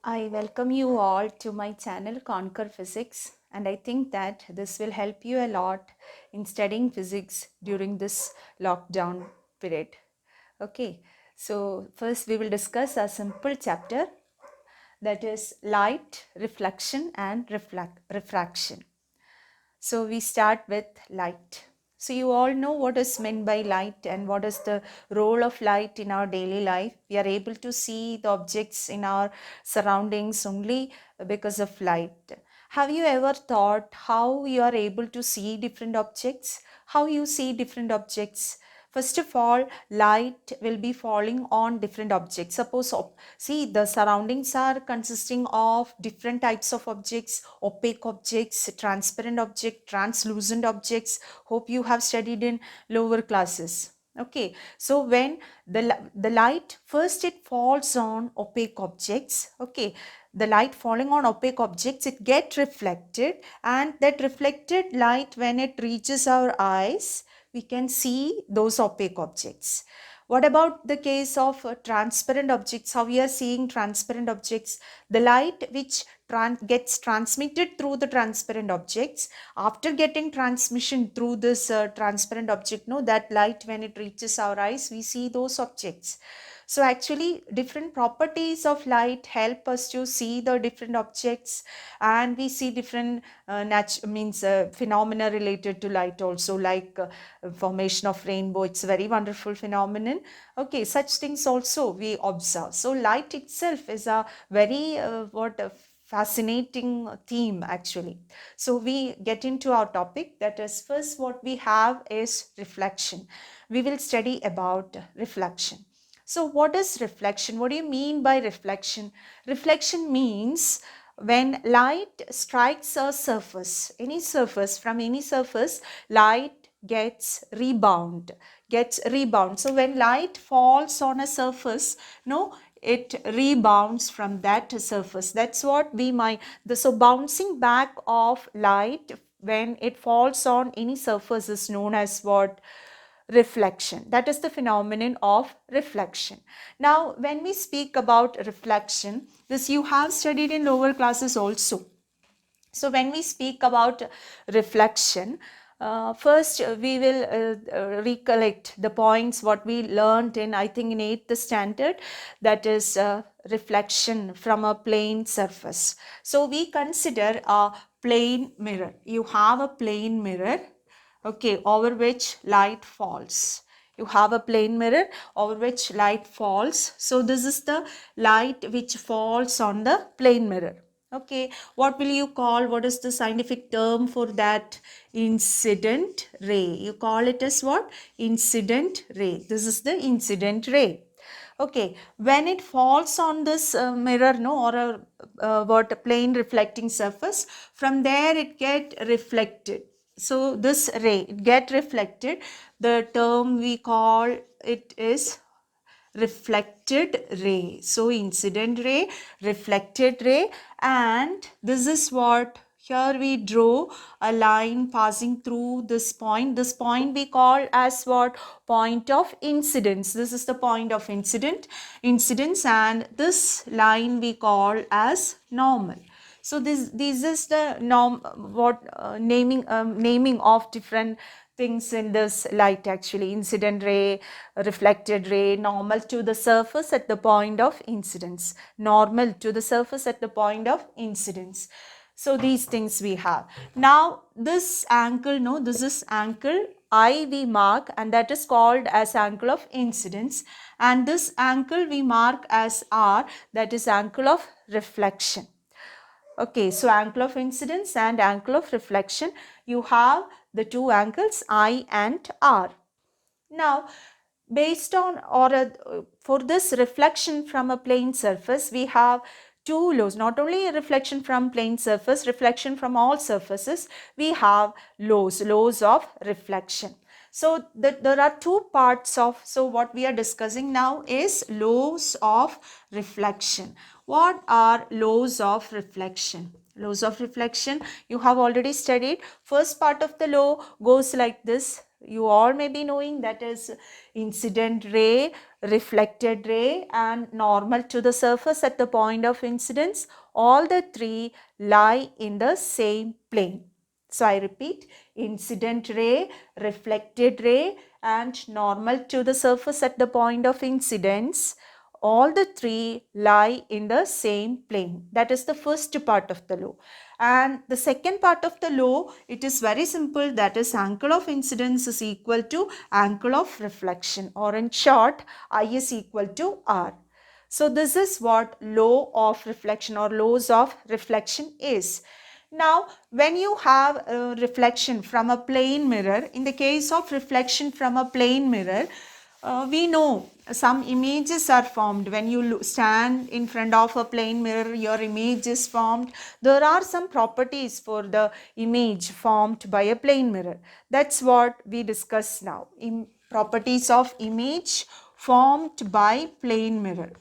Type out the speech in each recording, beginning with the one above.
I welcome you all to my channel Conquer Physics, and I think that this will help you a lot in studying physics during this lockdown period. Okay, so first we will discuss a simple chapter, that is light, reflection and refraction. So we start with light. So you all know what is meant by light and what is the role of light in our daily life. We are able to see the objects in our surroundings only because of light. Have you ever thought how you are able to see different objects? How you see different objects? First of all, light will be falling on different objects. Suppose, see, the surroundings are consisting of different types of objects: opaque objects, transparent object, translucent objects. Hope you have studied in lower classes. Okay, so when the light first it falls on opaque objects, okay, the light falling on opaque objects, it get reflected, and that reflected light, when it reaches our eyes, we can see those opaque objects. What about the case of transparent objects? How we are seeing transparent objects? The light which gets transmitted through the transparent objects, after getting transmission through this transparent object, no, that light, when it reaches our eyes, we see those objects. So actually different properties of light help us to see the different objects, and we see different phenomena related to light also, like formation of rainbow. It's a very wonderful phenomenon. Okay, such things also we observe. So light itself is a very fascinating theme actually. So we get into our topic, that is, first what we have is reflection. We will study about reflection. So what is reflection? What do you mean by reflection? Reflection means when light strikes a surface, any surface, from any surface, light gets rebound. So when light falls on a surface, no, it rebounds from that surface. That's what we might, so bouncing back of light when it falls on any surface is known as what? Reflection. That is the phenomenon of reflection. Now when we speak about reflection, this you have studied in lower classes also. So when we speak about reflection, first we will recollect the points what we learned in, I think, in 8th standard, that is reflection from a plane surface. So we consider a plane mirror. You have a plane mirror, okay, over which light falls. You have a plane mirror over which light falls. So this is the light which falls on the plane mirror. Okay, what will you call, what is the scientific term for that? Incident ray. You call it as what? Incident ray. This is the incident ray. Okay, when it falls on this mirror, no, or a plane reflecting surface, from there it get reflected. So this ray, it get reflected. The term we call it is reflected ray. So incident ray, reflected ray, and this is what, here we draw a line passing through this point. This point we call as what? Point of incidence. This is the point of incidence, and this line we call as normal. So this is the naming of different things in this light actually: incident ray, reflected ray, normal to the surface at the point of incidence, normal to the surface at the point of incidence. So these things we have. Now this angle, no, this is angle I we mark, and that is called as angle of incidence, and this angle we mark as R, that is angle of reflection. Okay, so angle of incidence and angle of reflection, you have the two angles I and R. Now, based on, or for this reflection from a plane surface, we have two laws. Not only reflection from plane surface, reflection from all surfaces, we have laws of reflection. So there are two parts of, so what we are discussing now is laws of reflection. What are laws of reflection? Laws of reflection you have already studied. First part of the law goes like this: You all may be knowing that is incident ray, reflected ray and normal to the surface at the point of incidence. All the three lie in the same plane. So I repeat, incident ray, reflected ray and normal to the surface at the point of incidence. All the three lie in the same plane. That is the first part of the law. And the second part of the law, it is very simple. That is angle of incidence is equal to angle of reflection, or in short, I is equal to R. So this is what law of reflection or laws of reflection is. Now, when you have a reflection from a plane mirror, in the case of reflection from a plane mirror, we know some images are formed. When you stand in front of a plane mirror, your image is formed. There are some properties for the image formed by a plane mirror. That's what we discuss now. Properties of image formed by plane mirror.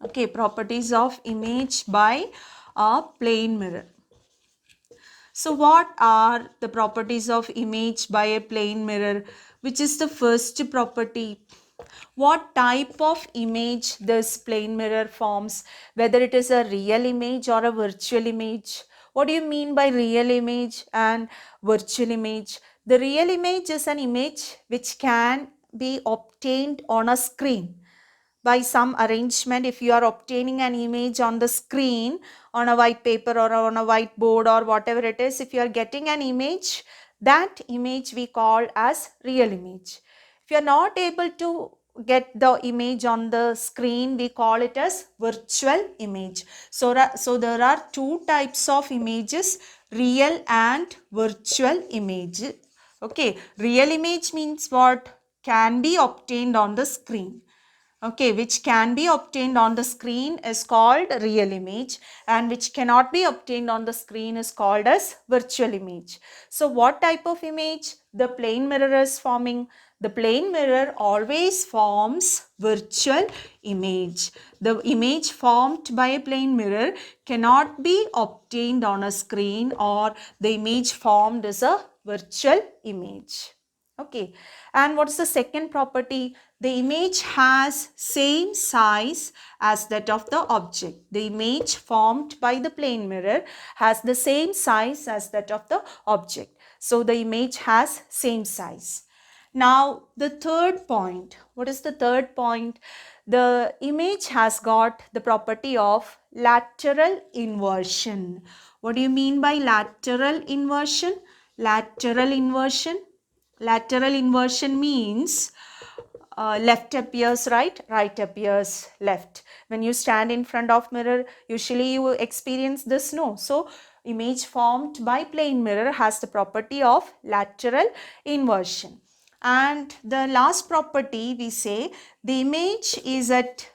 Okay, properties of image by a plane mirror. So what are the properties of image by a plane mirror? Which is the first property? What type of image this plane mirror forms? Whether it is a real image or a virtual image. What do you mean by real image and virtual image? The real image is an image which can be obtained on a screen by some arrangement. If you are obtaining an image on the screen, on a white paper or on a whiteboard or whatever it is, if you are getting an image, that image we call as real image. If you are not able to get the image on the screen, we call it as virtual image. So there are two types of images, real and virtual image. Okay, real image means what? Can be obtained on the screen. Okay, which can be obtained on the screen is called real image, and which cannot be obtained on the screen is called as virtual image. So what type of image the plane mirror is forming? The plane mirror always forms virtual image. The image formed by a plane mirror cannot be obtained on a screen, or the image formed is a virtual image. Okay, and what is the second property? The image has same size as that of the object. The image formed by the plane mirror has the same size as that of the object. So the image has same size. Now the third point. What is the third point? The image has got the property of lateral inversion. What do you mean by lateral inversion? Lateral inversion. Lateral inversion means left appears right, right appears left. When you stand in front of mirror, usually you experience this, no? So image formed by plane mirror has the property of lateral inversion. And the last property, we say the image is at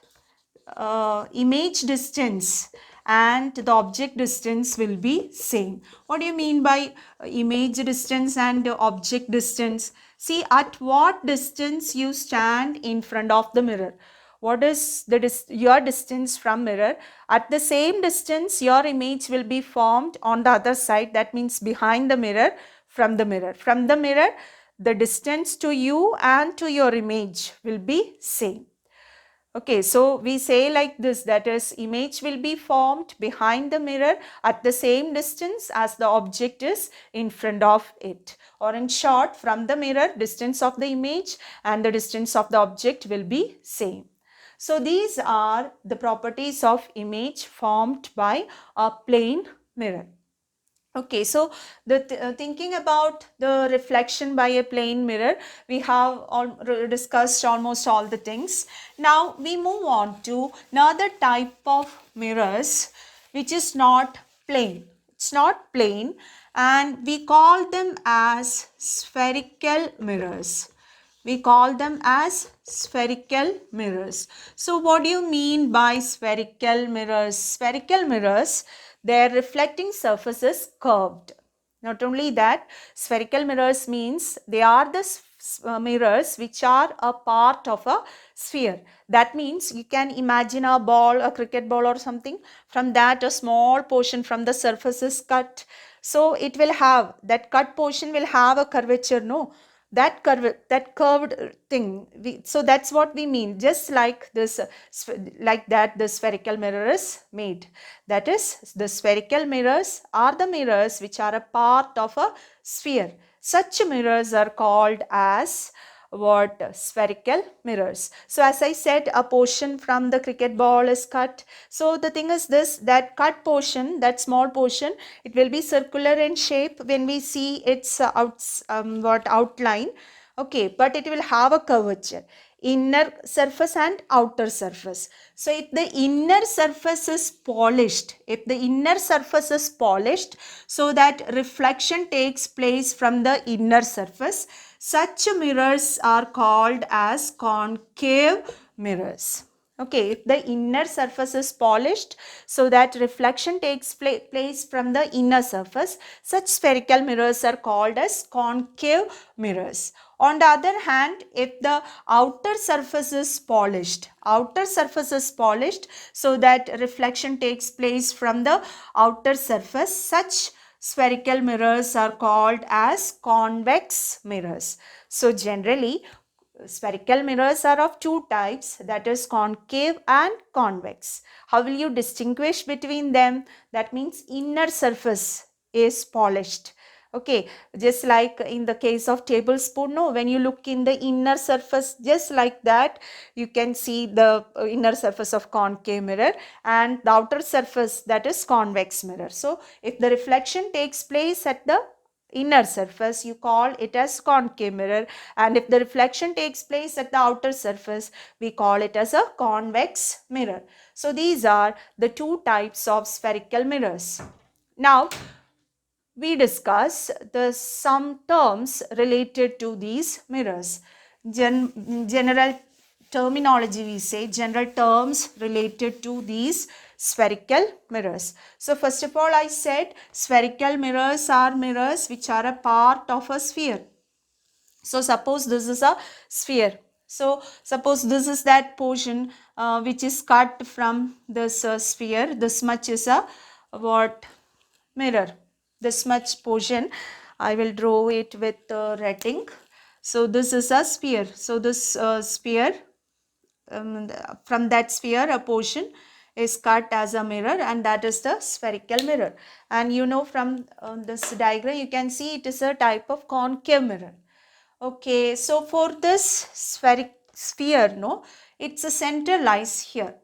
image distance and the object distance will be same. What do you mean by image distance and object distance? See, at what distance you stand in front of the mirror. What is your distance from mirror? At the same distance, your image will be formed on the other side. That means behind the mirror, from the mirror. From the mirror, the distance to you and to your image will be same. Okay, so we say like this, that is, image will be formed behind the mirror at the same distance as the object is in front of it. Or in short, from the mirror, distance of the image and the distance of the object will be same. So these are the properties of image formed by a plane mirror. Okay, so thinking about the reflection by a plane mirror, we have discussed almost all the things. Now we move on to another type of mirrors which is not plane. It's not plane, and we call them as spherical mirrors. We call them as spherical mirrors. So what do you mean by spherical mirrors? Spherical mirrors, their reflecting surface is curved. Not only that, spherical mirrors means they are the mirrors which are a part of a sphere. That means you can imagine a ball, a cricket ball or something. From that, a small portion from the surface is cut. So it will have, that cut portion will have a curvature, no? that curved thing. So that's what we mean. Just like this, like that, the spherical mirror is made. That is, the spherical mirrors are the mirrors which are a part of a sphere. Such mirrors are called as what? Spherical mirrors. So as I said, a portion from the cricket ball is cut. So the thing is this, that cut portion, that small portion, it will be circular in shape when we see its outline. Okay, but it will have a curvature, inner surface and outer surface. So if the inner surface is polished, so that reflection takes place from the inner surface, such mirrors are called as concave mirrors. Okay, if the inner surface is polished so that reflection takes place from the inner surface, such spherical mirrors are called as concave mirrors. On the other hand, if the outer surface is polished, so that reflection takes place from the outer surface, such spherical mirrors are called as convex mirrors. So generally, spherical mirrors are of two types, that is concave and convex. How will you distinguish between them? That means inner surface is polished. Okay, just like in the case of tablespoon, no, when you look in the inner surface, just like that, you can see the inner surface of concave mirror, and the outer surface, that is convex mirror. So if the reflection takes place at the inner surface, you call it as concave mirror, and if the reflection takes place at the outer surface, we call it as a convex mirror. So these are the two types of spherical mirrors. Now we discuss some terms related to these mirrors. General terminology, we say general terms related to these spherical mirrors. So first of all, I said spherical mirrors are mirrors which are a part of a sphere. So suppose this is a sphere. So suppose this is that portion which is cut from this sphere. This much is a what? Mirror. This much portion, I will draw it with red ink. So this is a sphere. So this sphere, from that sphere a portion is cut as a mirror, and that is the spherical mirror. And you know, from this diagram you can see it is a type of concave mirror. Okay, so for this sphere, no, its center lies here.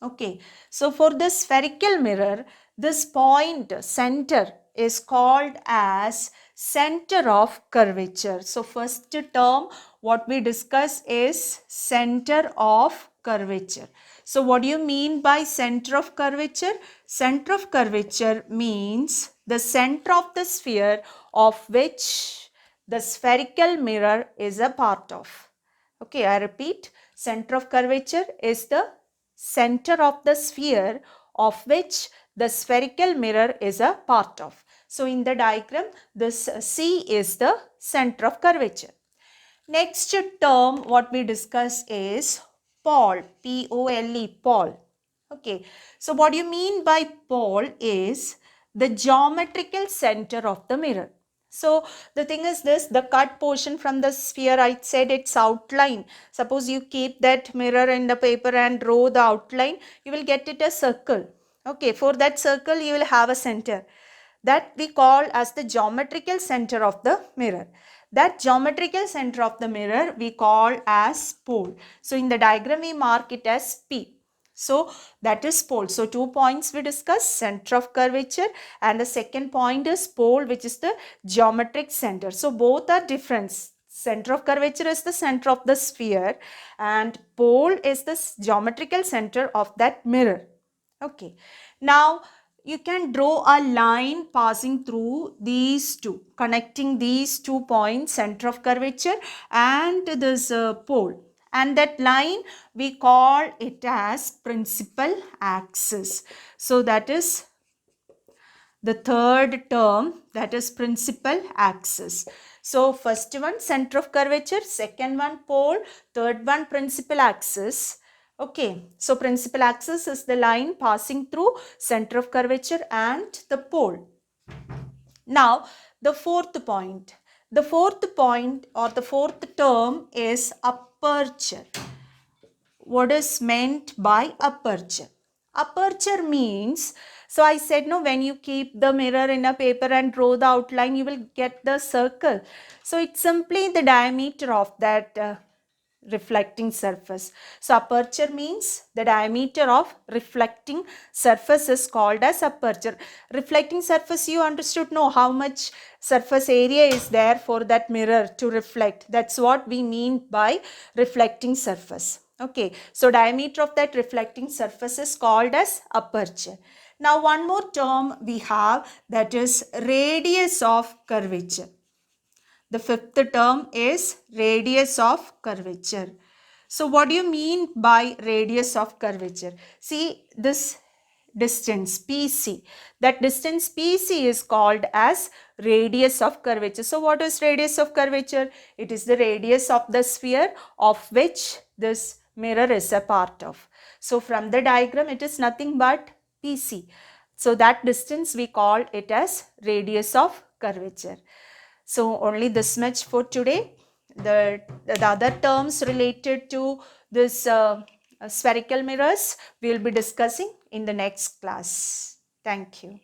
Okay, so for the spherical mirror, this point center is called as center of curvature. So first term what we discuss is center of curvature. So what do you mean by center of curvature? Center of curvature means the center of the sphere of which the spherical mirror is a part of. Okay, I repeat, center of curvature is the center of the sphere of which the spherical mirror is a part of. So in the diagram, this C is the center of curvature. Next term what we discuss is pole, P-O-L-E, pole. Okay, so what you mean by pole is the geometrical center of the mirror. So the thing is this, the cut portion from the sphere, I said its outline. Suppose you keep that mirror in the paper and draw the outline, you will get it a circle. Okay, for that circle you will have a center. That we call as the geometrical center of the mirror. That geometrical center of the mirror we call as pole. So in the diagram we mark it as P. So that is pole. So 2 points we discuss, center of curvature, and the second point is pole, which is the geometric center. So both are different. Center of curvature is the center of the sphere, and pole is the geometrical center of that mirror. Okay. Now you can draw a line passing through these two, connecting these 2 points, center of curvature and this pole. And that line we call it as principal axis. So that is the third term, that is principal axis. So first one center of curvature, second one pole, third one principal axis. Okay, so principal axis is the line passing through center of curvature and the pole. Now the fourth point, The fourth point or the fourth term is aperture. What is meant by aperture? Aperture means, so I said no, when you keep the mirror in a paper and draw the outline, you will get the circle. So it's simply the diameter of that reflecting surface. So aperture means the diameter of reflecting surface is called as aperture. Reflecting surface, you understood, no, how much surface area is there for that mirror to reflect. That's what we mean by reflecting surface. Okay, so diameter of that reflecting surface is called as aperture. Now one more term we have, that is radius of curvature. The fifth term is radius of curvature. So what do you mean by radius of curvature? See this distance PC. That distance PC is called as radius of curvature. So what is radius of curvature? It is the radius of the sphere of which this mirror is a part of. So from the diagram, it is nothing but PC. So that distance we call it as radius of curvature. So only this much for today. The other terms related to this spherical mirrors we will be discussing in the next class. Thank you.